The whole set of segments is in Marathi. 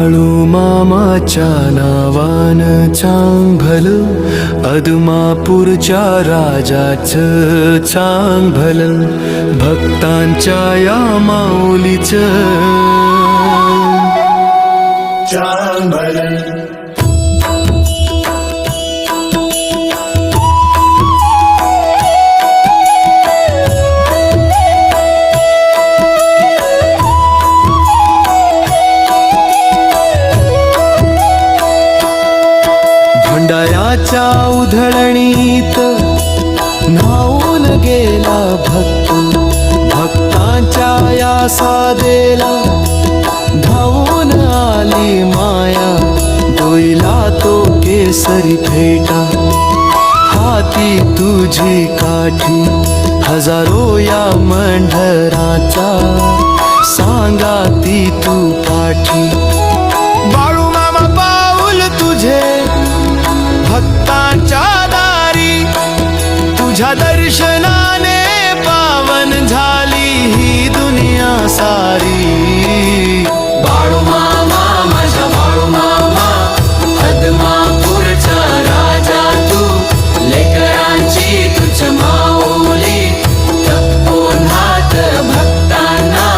बाळू मामाच्या नावानं चांग भलं, अदमापूरच्या राजाचं चांग भलं, भक्तांच्या या माऊलीचं चांग भलं. भंडाऱ्याच्या उधळणीत न्हाऊन गेला भक्त, भक्तांच्या या सादेला धावून आली माया, डोईला तो केसरी फेटा, हाती तुझी काठी, हजारो या मंढराचा सांगा ती तू पाठी. बाळू मामा पाऊल तुझे भक्तांच्या दारी, तुझ्या दर्शनाने पावन झाली ही दुनिया सारी. बाळू मामा, माझा बाळू मामा, अदमापूरचा राजा तू, लेकरांची तुझ माऊली, तपोनाथ भक्तांना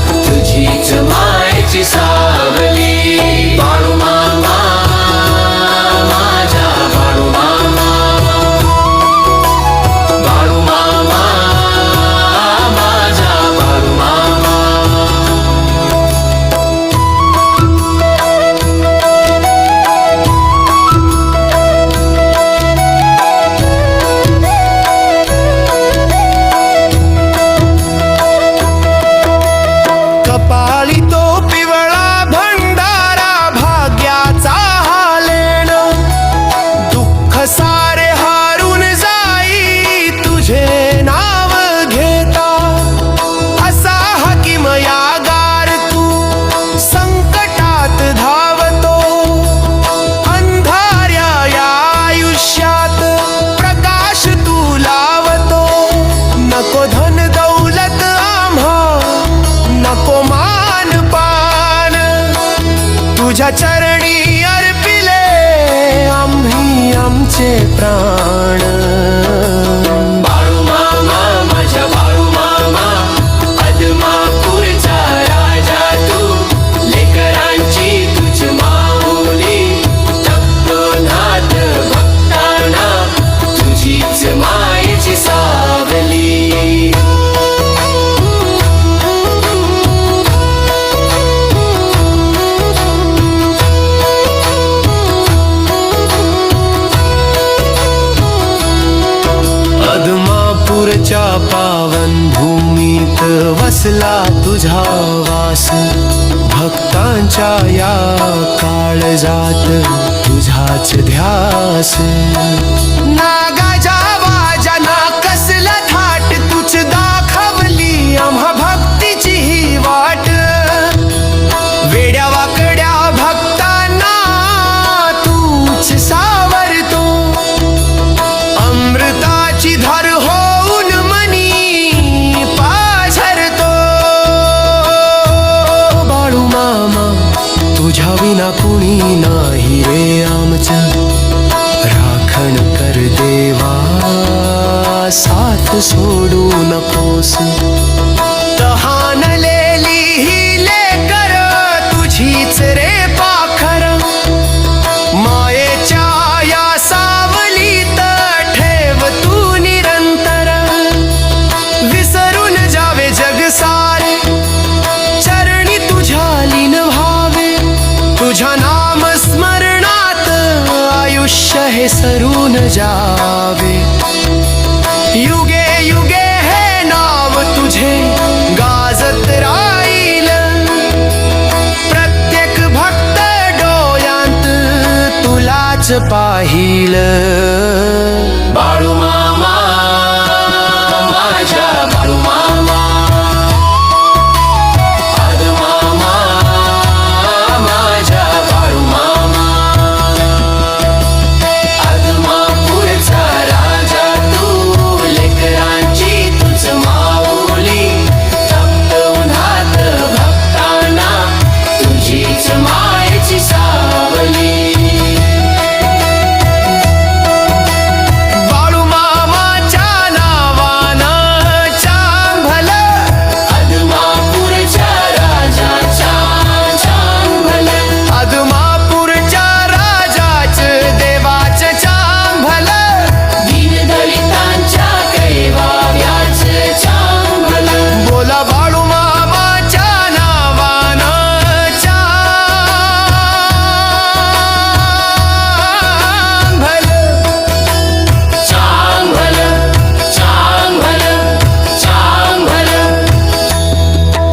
तुझीच मायेची सावली. बाळू मामा, माझा बाळू मामा, बाळू मामा, माझा बाळू मामा. कपाळी तो पिवळा भंडारा, भाग्याचा हा लेण, दुःख सारे हारून जाई तुझे नाव घेता. असा हाकीम यागार तू संकटात धावतो, अंधाऱ्या या आयुष्यात प्रकाश तू लावतो. नको धन दौलत आम्हा, नको मान पान, तुझ्या चरणी अर्पिले आम्ही आमचे प्राण. बाळू मामा, माझा बाळू मामा, अदमापूरचा राजा तू, लेकरांची तुझ माऊली, तपोनाथ भक्तांना तुझीच मायेची सावली. अदमापूरच्या पावन भूमीत वसला तुझा वास, भक्तांच्या या काळजात तुझाच ध्यास. नागाच्या वाजना कसला थाट तुझ दाखवली आम्हा भक्तीची ही वाट. वेड्या वाकड्या भक्तांना तूच सावरतो, अमृताची धार होऊन मनी पाझरतो. बाळू मामा, तुझ्या विना कुणी नाही रे आमचं, राखण कर देवा साथ सोडू नकोस. तहानलेली ही लेकर तुझीच रे पाखर, मायेच्या या सावलीत ठेव तू निरंतर. विसरून जावे जग सारे, चरणी तुझ्या लीन व्हावे, तुझ्या नाम स्मरणात आयुष्य हे सरून जावे. युगे युगे हे नाव तुझे गाजत राहील, प्रत्येक भक्त डोळ्यांत तुलाच पाहिल. बाळू